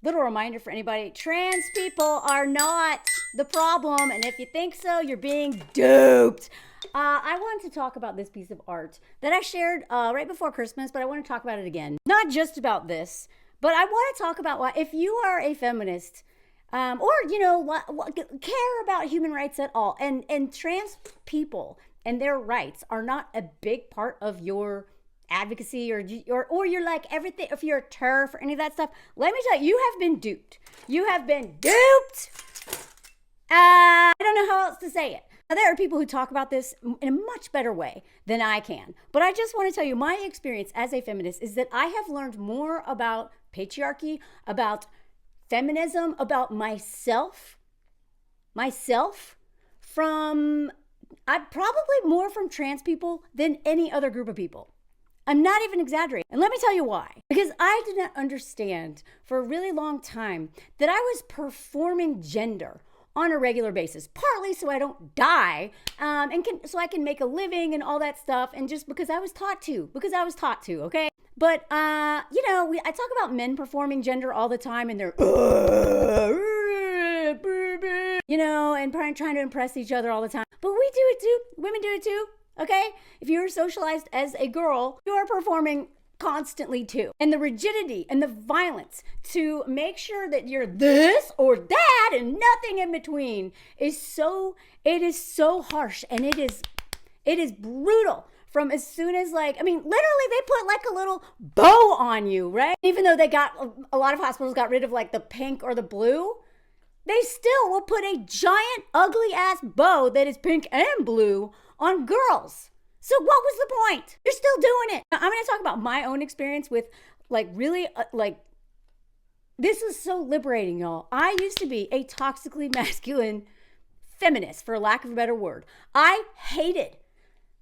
Little reminder for anybody, trans people are not the problem, and if you think so, you're being duped. I wanted to talk about this piece of art that I shared right before Christmas, but I want to talk about it again. Not just about this, but I want to talk about why, if you are a feminist, or care about human rights at all, and trans people and their rights are not a big part of your advocacy, or you're like everything, if you're a TERF or any of that stuff, let me tell you, you have been duped. You have been duped. I don't know how else to say it. Now, there are people who talk about this in a much better way than I can, but I just want to tell you, my experience as a feminist is that I have learned more about patriarchy, about feminism, about myself from, probably more from trans people than any other group of people. I'm not even exaggerating. And let me tell you why. Because I did not understand for a really long time that I was performing gender on a regular basis, partly so I don't die, so I can make a living and all that stuff, and just because I was taught to, okay? But, I talk about men performing gender all the time, and they're, and trying to impress each other all the time. But we do it too. Women do it too. Okay? If you're socialized as a girl, you are performing constantly too. And the rigidity and the violence to make sure that you're this or that and nothing in between is so harsh, and it is brutal. From as soon as literally they put like a little bow on you, right? Even though a lot of hospitals got rid of like the pink or the blue, they still will put a giant ugly ass bow that is pink and blue on girls. So what was the point? You're still doing it. Now, I'm going to talk about my own experience with this is so liberating, y'all. I used to be a toxically masculine feminist, for lack of a better word. I hated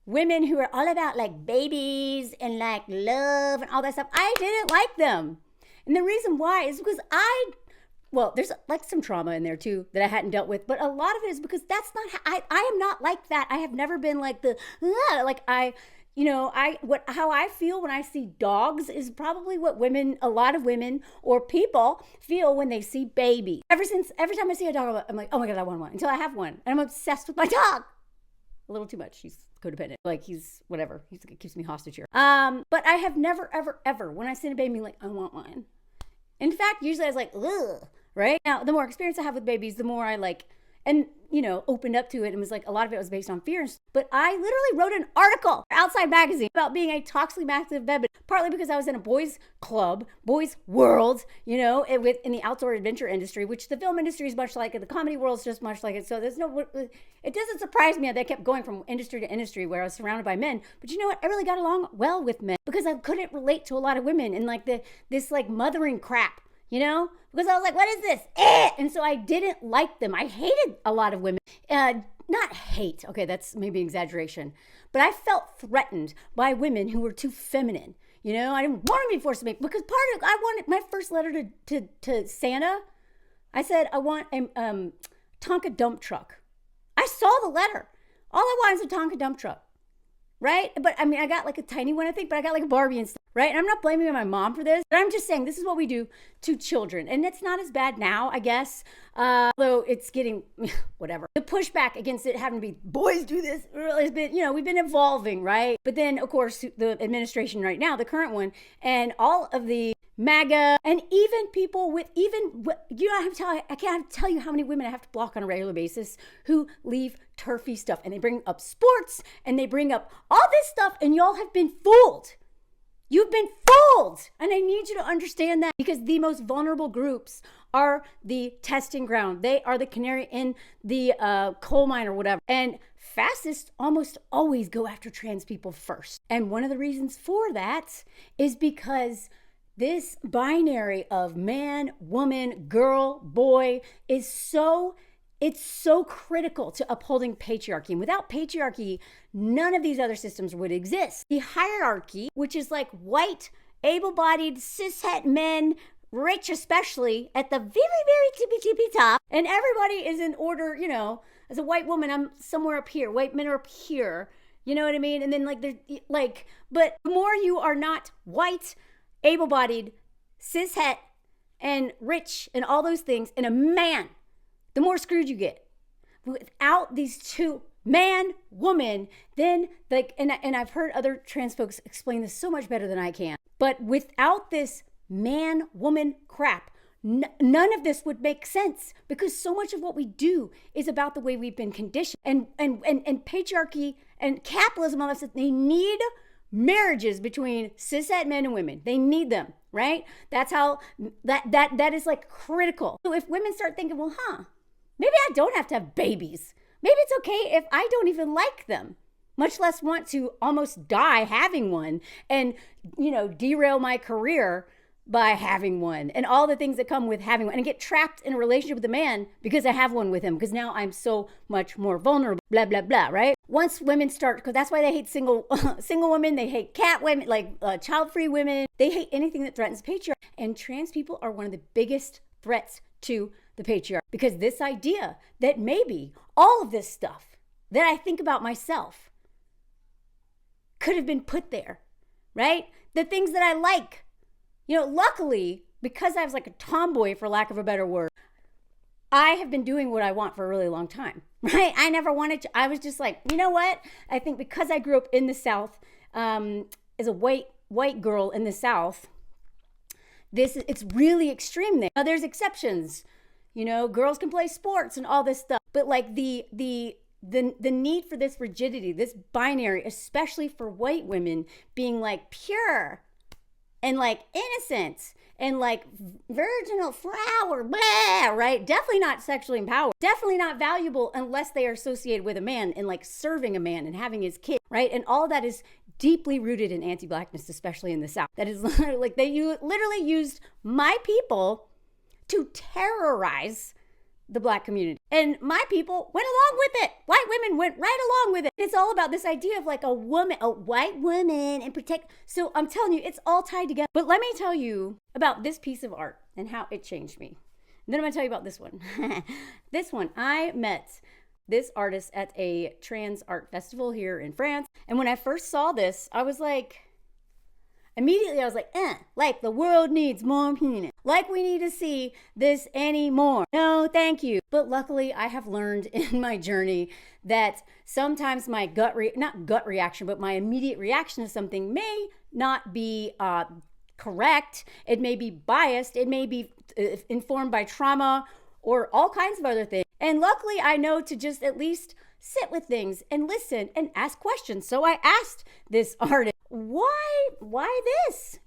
women who are all about like babies and like love and all that stuff. I didn't like them. And the reason why is because there's like some trauma in there too that I hadn't dealt with, but a lot of it is because that's not I am not like that. I have never been like how I feel when I see dogs is probably what a lot of women or people feel when they see babies. Every time I see a dog, I'm like, oh my God, I want one, until I have one. And I'm obsessed with my dog. A little too much. He's codependent. Like he's whatever. He keeps me hostage here. But I have never, ever, when I see a baby, like, I want one. In fact, usually I was like, ugh. Right? Now, the more experience I have with babies, the more I opened up to it, and was like, a lot of it was based on fears. But I literally wrote an article for Outside Magazine about being a toxically masculine feminist, partly because I was in a boys club, boys world, in the outdoor adventure industry, which the film industry is much like it. The comedy world is just much like it. So it doesn't surprise me that they kept going from industry to industry where I was surrounded by men. But you know what? I really got along well with men because I couldn't relate to a lot of women and this mothering crap. Because I was like, what is this? And so I didn't like them. I hated a lot of women. Not hate. Okay, that's maybe exaggeration. But I felt threatened by women who were too feminine. I didn't want to be forced to make, because I wanted my first letter to Santa. I said, I want a Tonka dump truck. I saw the letter. All I want is a Tonka dump truck. Right? But I got like a tiny one, I think, but I got like a Barbie and stuff, right? And I'm not blaming my mom for this, but I'm just saying this is what we do to children. And it's not as bad now, I guess. Although it's getting, whatever. The pushback against it having to be, boys do this, has been, we've been evolving, right? But then, of course, the administration right now, the current one, and all of the MAGA, and even people with I can't tell you how many women I have to block on a regular basis who leave turfy stuff, and they bring up sports, and they bring up all this stuff, and y'all have been fooled. You've been fooled. And I need you to understand that, because the most vulnerable groups are the testing ground. They are the canary in the coal mine or whatever. And fascists almost always go after trans people first. And one of the reasons for that is because this binary of man, woman, girl, boy is so critical to upholding patriarchy. And without patriarchy, none of these other systems would exist. The hierarchy, which is like white, able-bodied, cishet men, rich especially, at the very, very tippy top, and everybody is in order, as a white woman, I'm somewhere up here, white men are up here, you know what I mean? And then but the more you are not white, able-bodied, cishet, and rich and all those things and a man, the more screwed you get. Without these two, man, woman, then like, and I've heard other trans folks explain this so much better than I can, but without this man, woman crap, none of this would make sense, because so much of what we do is about the way we've been conditioned, and patriarchy and capitalism, all that stuff. They need marriages between cishet men and women. They need them, right? That's how that is like critical. So if women start thinking, well, maybe I don't have to have babies. Maybe it's okay if I don't even like them, much less want to almost die having one and, derail my career by having one and all the things that come with having one, and get trapped in a relationship with a man because I have one with him, because now I'm so much more vulnerable, blah, blah, blah, right? Once women start, because that's why they hate single women, they hate cat women, like child-free women, they hate anything that threatens patriarchy. And trans people are one of the biggest threats to the patriarchy, because this idea that maybe all of this stuff that I think about myself could have been put there, right? The things that I like. Luckily, because I was like a tomboy, for lack of a better word, I have been doing what I want for a really long time, right? I never wanted to. I was just like, you know what? I think because I grew up in the South, as a white girl in the South, it's really extreme there. Now, there's exceptions. Girls can play sports and all this stuff, but like the need for this rigidity, this binary, especially for white women, being like pure and like innocent and like virginal flower, blah, right? Definitely not sexually empowered. Definitely not valuable unless they are associated with a man and like serving a man and having his kid, right? And all that is deeply rooted in anti-blackness, especially in the South. That is like you literally used my people to terrorize the Black community. And my people went along with it. White women went right along with it. It's all about this idea of like a white woman and protect. So I'm telling you, it's all tied together. But let me tell you about this piece of art and how it changed me. And then I'm gonna tell you about this one. This one, I met this artist at a trans art festival here in France. And when I first saw this, I was like, immediately I was like the world needs more penis. Like we need to see this anymore. No, thank you. But luckily I have learned in my journey that sometimes my not gut reaction, but my immediate reaction to something may not be correct. It may be biased. It may be informed by trauma or all kinds of other things. And luckily I know to just at least sit with things and listen and ask questions. So I asked this artist, why this,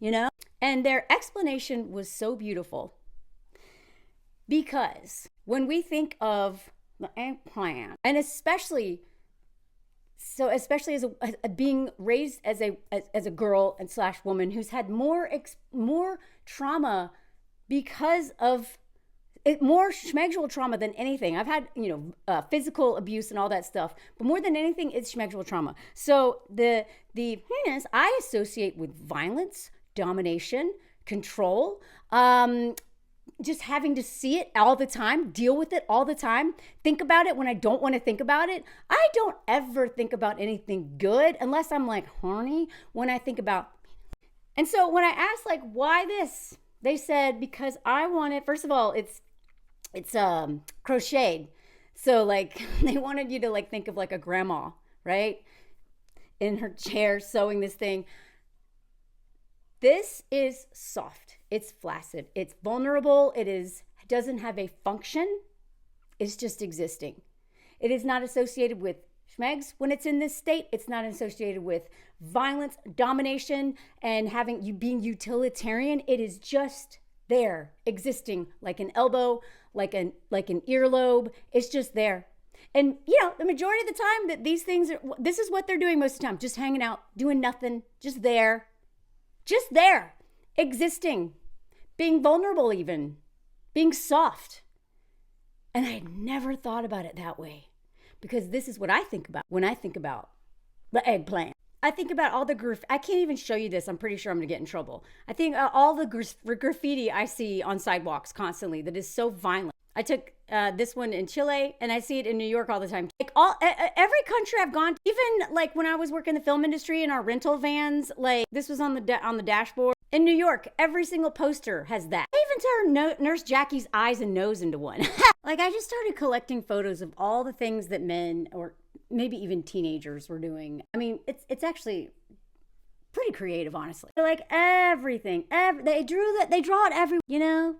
And their explanation was so beautiful, because when we think of the eggplant, and especially as a being raised as a girl and / woman who's had more trauma because of it, more schmegsual trauma than anything. I've had, physical abuse and all that stuff, but more than anything, it's schmegsual trauma. So the penis I associate with violence, domination, control, just having to see it all the time, deal with it all the time, think about it when I don't want to think about it. I don't ever think about anything good unless I'm like horny when I think about. And so when I asked like, why this? They said, because I wanted, first of all, it's crocheted. So like they wanted you to like think of like a grandma, right? In her chair sewing this thing. This is soft. It's flaccid. It's vulnerable. It doesn't have a function. It's just existing. It is not associated with schmegs when it's in this state. It's not associated with violence, domination, and being utilitarian. It is just there, existing like an elbow, like an earlobe. It's just there. And the majority of the time that these things this is what they're doing most of the time, just hanging out, doing nothing, just there, existing, being vulnerable, even being soft. And I had never thought about it that way, because this is what I think about when I think about the eggplant. I think about all the I can't even show you this. I'm pretty sure I'm gonna get in trouble. I think all the graffiti I see on sidewalks constantly that is so violent. I took this one in Chile, and I see it in New York all the time. Like every country I've gone to, even like when I was working in the film industry in our rental vans, like this was on the dashboard. In New York, every single poster has that. I even turned Nurse Jackie's eyes and nose into one. Like, I just started collecting photos of all the things that men, or maybe even teenagers, were doing. I mean, it's actually pretty creative, honestly. Like, everything. They draw it every,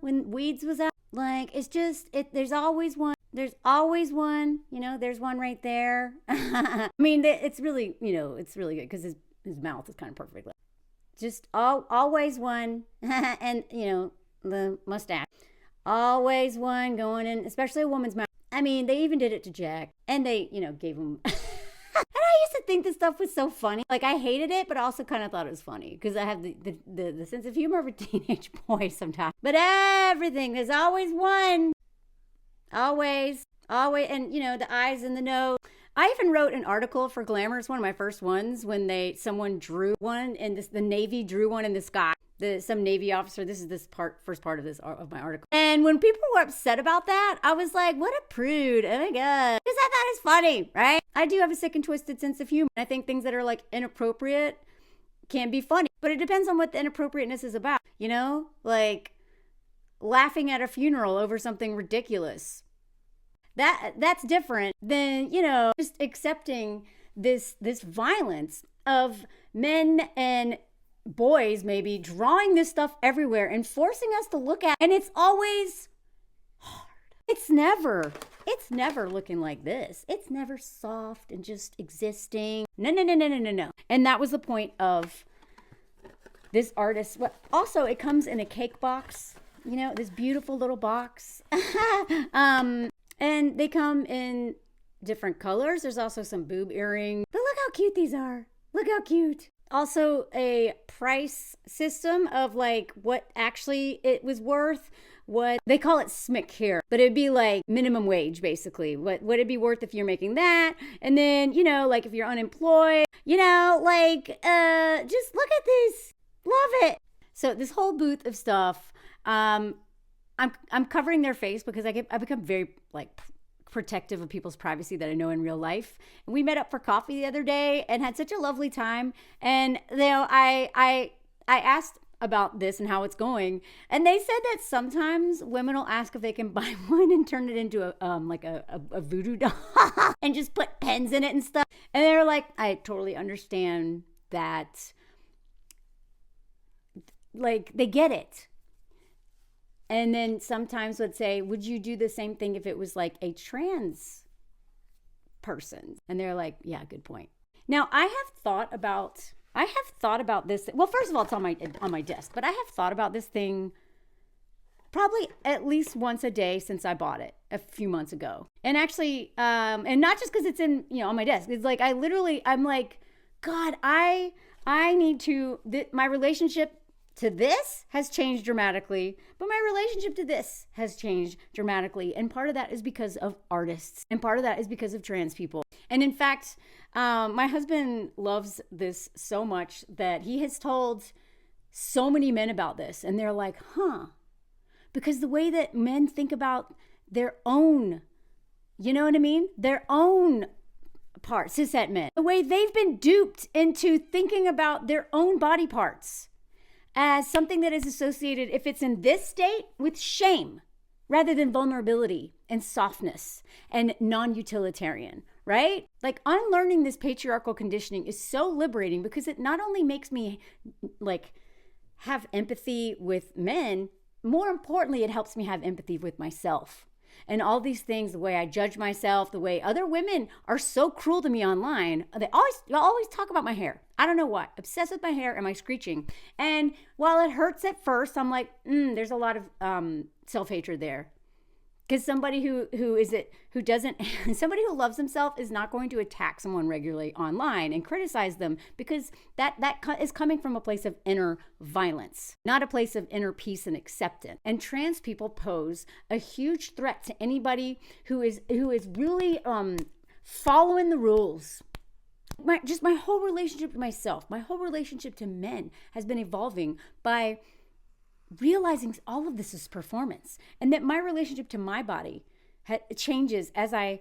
when Weeds was out. Like, it's just, there's always one. There's always one, there's one right there. I mean, it's really, it's really good because his mouth is kind of perfect. Just always one. And, the mustache. Always one going in, especially a woman's mouth. I mean, they even did it to Jack. And they, gave him... And I used to think this stuff was so funny. Like, I hated it, but also kind of thought it was funny because I have the sense of humor of a teenage boy sometimes. But everything, there's always one. Always. And, the eyes and the nose. I even wrote an article for Glamour. It's one of my first ones when someone drew one and the Navy drew one in the sky. Some Navy officer, this is first part of my article. And when people were upset about that, I was like, what a prude. Oh my God. Because I thought it was funny, right? I do have a sick and twisted sense of humor. I think things that are like inappropriate can be funny, but it depends on what the inappropriateness is about, like laughing at a funeral over something ridiculous. That's different than, just accepting this violence of men and boys maybe drawing this stuff everywhere and forcing us to look at, and it's always hard. It's never looking like this. It's never soft and just existing. No. And that was the point of this artist. Also, it comes in a cake box, this beautiful little box. And they come in different colors. There's also some boob earrings. But look how cute these are. Look how cute. Also a price system of like what actually it was worth. What they call it SMIC here, but it'd be like minimum wage basically. What would it be worth if you're making that? And then, like if you're unemployed, just look at this. Love it. So this whole booth of stuff, I'm covering their face because I become very protective of people's privacy that I know in real life. And we met up for coffee the other day and had such a lovely time. And I asked about this and how it's going, and they said that sometimes women will ask if they can buy one and turn it into a voodoo doll and just put pens in it and stuff. And they're like, I totally understand that. Like, they get it. And then sometimes would say, would you do the same thing if it was like a trans person? And they're like, yeah, good point. Now, I have thought about this. Well, first of all, it's on my desk, but I have thought about this thing probably at least once a day since I bought it a few months ago. And actually, and not just because it's in, on my desk. It's like, I'm like, God, I need to, my relationship to this has changed dramatically, but my relationship to this has changed dramatically. And part of that is because of artists, and part of that is because of trans people. And in fact, my husband loves this so much that he has told so many men about this, and they're like, because the way that men think about their own, their own parts, cishet men, the way they've been duped into thinking about their own body parts as something that is associated, if it's in this state, with shame rather than vulnerability and softness and non-utilitarian, right? Like, unlearning this patriarchal conditioning is so liberating because it not only makes me have empathy with men, more importantly, it helps me have empathy with myself. And all these things, the way I judge myself, the way other women are so cruel to me online. They always talk about my hair. I don't know why. Obsessed with my hair and my screeching. And while it hurts at first, I'm like, there's a lot of self-hatred there. Because somebody who somebody who loves himself is not going to attack someone regularly online and criticize them, because that is coming from a place of inner violence, not a place of inner peace and acceptance. And trans people pose a huge threat to anybody who is really following the rules. My whole relationship to myself, my whole relationship to men has been evolving by realizing all of this is performance, and that my relationship to my body changes as I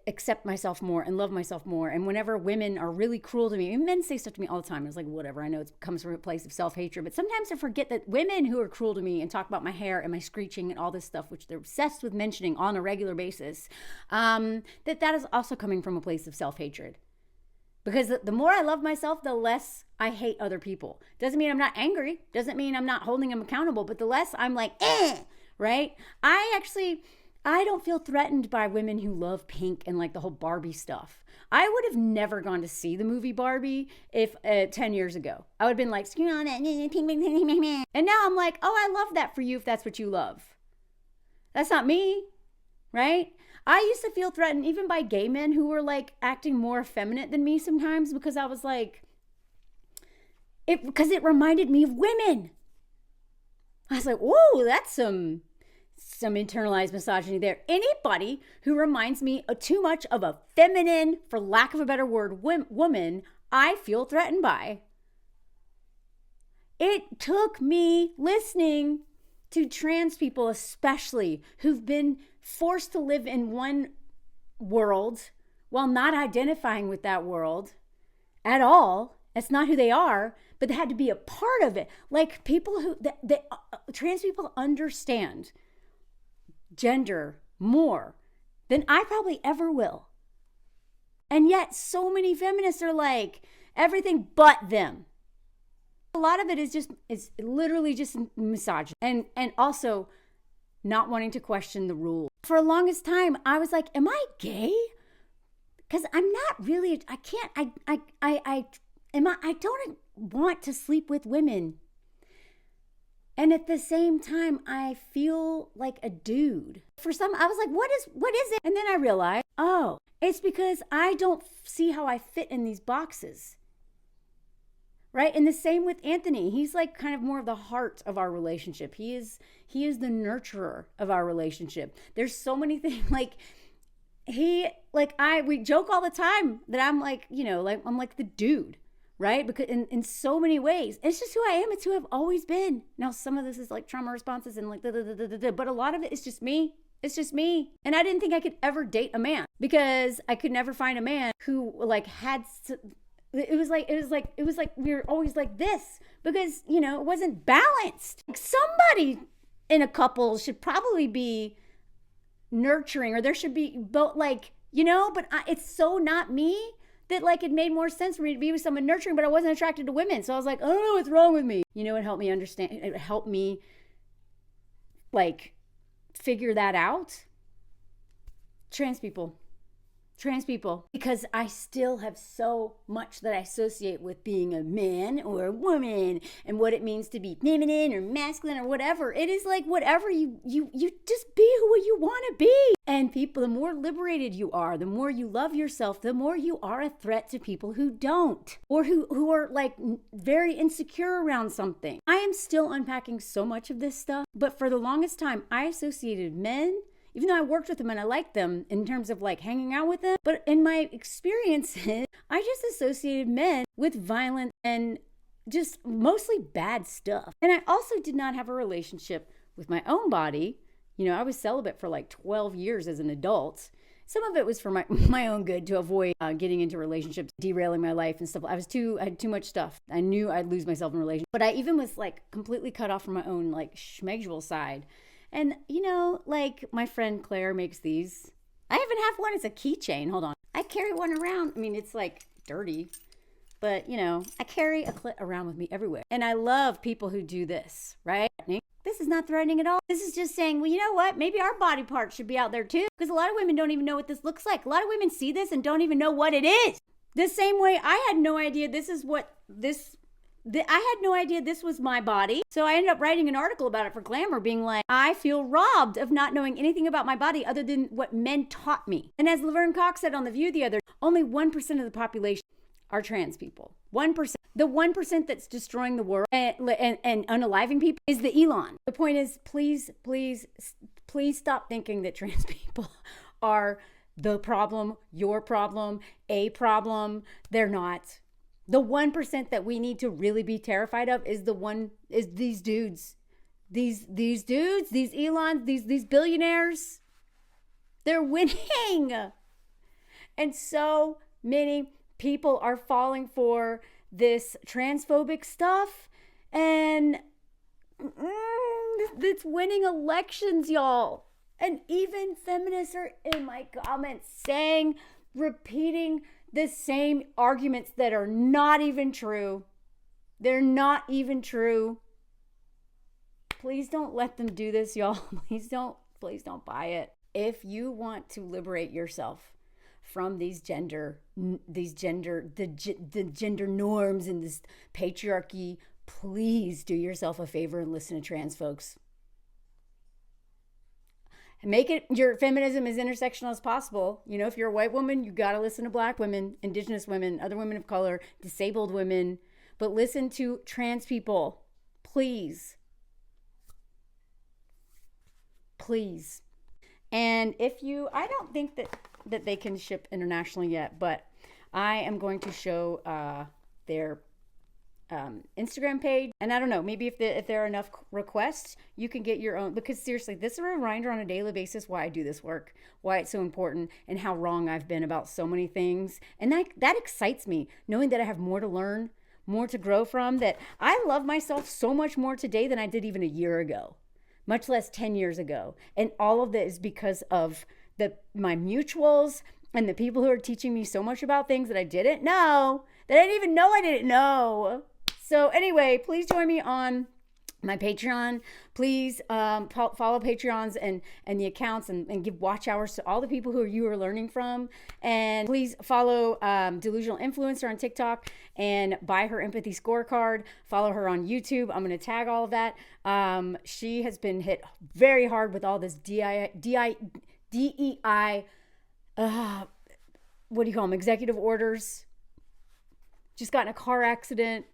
accept myself more and love myself more. And whenever women are really cruel to me, and men say stuff to me all the time, it's like, whatever, I know it comes from a place of self-hatred, but sometimes I forget that women who are cruel to me and talk about my hair and my screeching and all this stuff, which they're obsessed with mentioning on a regular basis, that is also coming from a place of self-hatred. Because the more I love myself, the less I hate other people. Doesn't mean I'm not angry, doesn't mean I'm not holding them accountable, but the less I'm like, right? I don't feel threatened by women who love pink and like the whole Barbie stuff. I would have never gone to see the movie Barbie if 10 years ago. I would have been like, and now I'm like, oh, I love that for you if that's what you love. That's not me, right? I used to feel threatened even by gay men who were like acting more effeminate than me sometimes because I was like, because it reminded me of women. I was like, whoa, that's some internalized misogyny there. Anybody who reminds me too much of a feminine, for lack of a better word, woman, I feel threatened by. It took me listening to trans people, especially, who've been forced to live in one world while not identifying with that world at all. That's not who they are, but they had to be a part of it. Like people who, trans people understand gender more than I probably ever will. And yet so many feminists are like everything but them. A lot of it is literally just misogyny and also not wanting to question the rules. For the longest time, I was like, am I gay? Because I'm not really, I don't want to sleep with women. And at the same time, I feel like a dude. For some, I was like, what is it? And then I realized, oh, it's because I don't see how I fit in these boxes. Right? And the same with Anthony. He's like kind of more of the heart of our relationship. He is the nurturer of our relationship. There's so many things we joke all the time that I'm like, I'm like the dude. Right? Because in so many ways, it's just who I am. It's who I've always been. Now, some of this is like trauma responses and like, but a lot of it is just me. It's just me. And I didn't think I could ever date a man because I could never find a man who like had, it was like we were always like this because, it wasn't balanced. Like somebody in a couple should probably be nurturing or there should be both but it's so not me. That like it made more sense for me to be with someone nurturing, but I wasn't attracted to women. So I was like, I don't know what's wrong with me. It helped me understand. It helped me like figure that out. Trans people. Because I still have so much that I associate with being a man or a woman and what it means to be feminine or masculine or whatever. It is like whatever you just be who you want to be. And people, the more liberated you are, the more you love yourself, the more you are a threat to people who don't or who are like very insecure around something. I am still unpacking so much of this stuff, but for the longest time, I associated men, even though I worked with them and I liked them in terms of like hanging out with them, but in my experiences, I just associated men with violence and just mostly bad stuff. And I also did not have a relationship with my own body. I was celibate for like 12 years as an adult. Some of it was for my own good to avoid getting into relationships, derailing my life and stuff. I had too much stuff. I knew I'd lose myself in relationships, but I even was like completely cut off from my own like schmegdual side. And, like my friend Claire makes these. I even have one. It's a keychain. Hold on. I carry one around. I mean, it's like dirty, but, I carry a clit around with me everywhere. And I love people who do this, right? This is not threatening at all. This is just saying, well, you know what? Maybe our body parts should be out there too. Because a lot of women don't even know what this looks like. A lot of women see this and don't even know what it is. The same way I had no idea this is what this I had no idea this was my body. So I ended up writing an article about it for Glamour being like, I feel robbed of not knowing anything about my body other than what men taught me. And as Laverne Cox said on The View the other, only 1% of the population are trans people. 1%. The 1% that's destroying the world and unaliving people is the Elon. The point is, please stop thinking that trans people are the problem, your problem, a problem. They're not. The 1% that we need to really be terrified of is these dudes. These dudes, these Elons, these billionaires. They're winning. And so many people are falling for this transphobic stuff, and it's winning elections, y'all. And even feminists are in my comments saying, repeating the same arguments that are not even true. They're not even true. Please don't let them do this, y'all. Please don't buy it. If you want to liberate yourself from the gender norms and this patriarchy, please do yourself a favor and listen to trans folks. Make it your feminism as intersectional as possible. You know, if you're a white woman, you got to listen to Black women, Indigenous women, other women of color, disabled women, but listen to trans people, please. Please. And I don't think that they can ship internationally yet, but I am going to show their Instagram page. And I don't know, maybe if there are enough requests, you can get your own, because seriously, this is a reminder on a daily basis why I do this work, why it's so important, and how wrong I've been about so many things. And that excites me, knowing that I have more to learn, more to grow from, that I love myself so much more today than I did even a year ago, much less 10 years ago. And all of that is because of my mutuals and the people who are teaching me so much about things that I didn't know, that I didn't even know I didn't know. So anyway, please join me on my Patreon. Please follow Patreons and the accounts and give watch hours to all the people who you are learning from. And please follow Delusional Influencer on TikTok and buy her empathy scorecard. Follow her on YouTube. I'm going to tag all of that. She has been hit very hard with all this DEI, what do you call them? Executive orders. Just got in a car accident.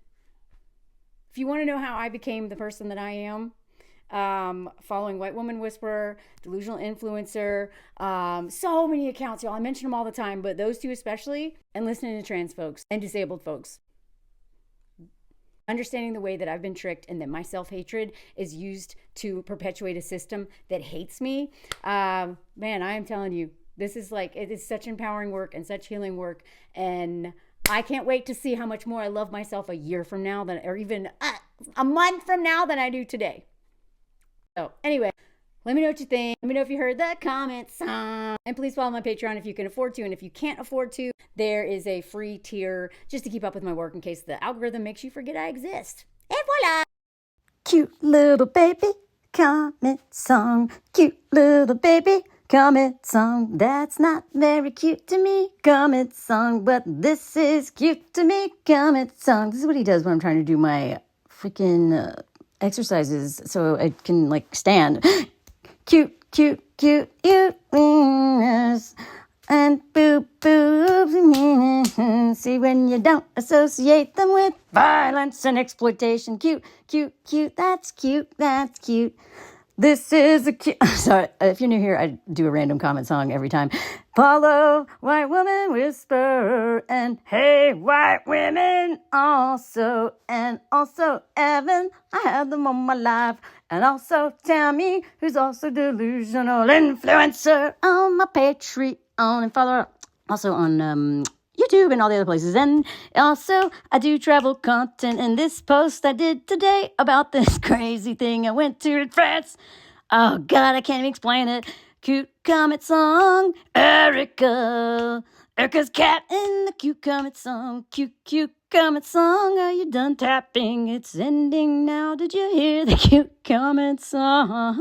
If you want to know how I became the person that I am, following White Woman Whisperer, Delusional Influencer, so many accounts, y'all. I mention them all the time, but those two especially, and listening to trans folks and disabled folks. Understanding the way that I've been tricked and that my self-hatred is used to perpetuate a system that hates me. Man, I am telling you, this is it is such empowering work and such healing work. And I can't wait to see how much more I love myself a year from now or even a month from now than I do today. So anyway, let me know what you think. Let me know if you heard the comment song. And please follow my Patreon if you can afford to. And if you can't afford to, there is a free tier just to keep up with my work in case the algorithm makes you forget I exist. Et voila! Cute little baby comment song. Cute little baby comment song. That's not very cute to me, comment song, but this is cute to me, comment song. This is what he does when I'm trying to do my freaking exercises so I can stand. Cute, cute, cute, uterus and boobs. See when you don't associate them with violence and exploitation. Cute, cute, cute, that's cute, that's cute. This is a cute... Sorry, if you're new here, I do a random comment song every time. Follow White Woman Whisperer and Hey White Women also. And also Evan, I have them on my live. And also Tammy, who's also Delusional Influencer on my Patreon. And follow her also on YouTube and all the other places. And also, I do travel content. And this post I did today about this crazy thing I went to in France. Oh, God, I can't even explain it. Cute comet song, Erica. Erica's cat in the cute comet song. Cute, cute comet song. Are you done tapping? It's ending now. Did you hear the cute comet song?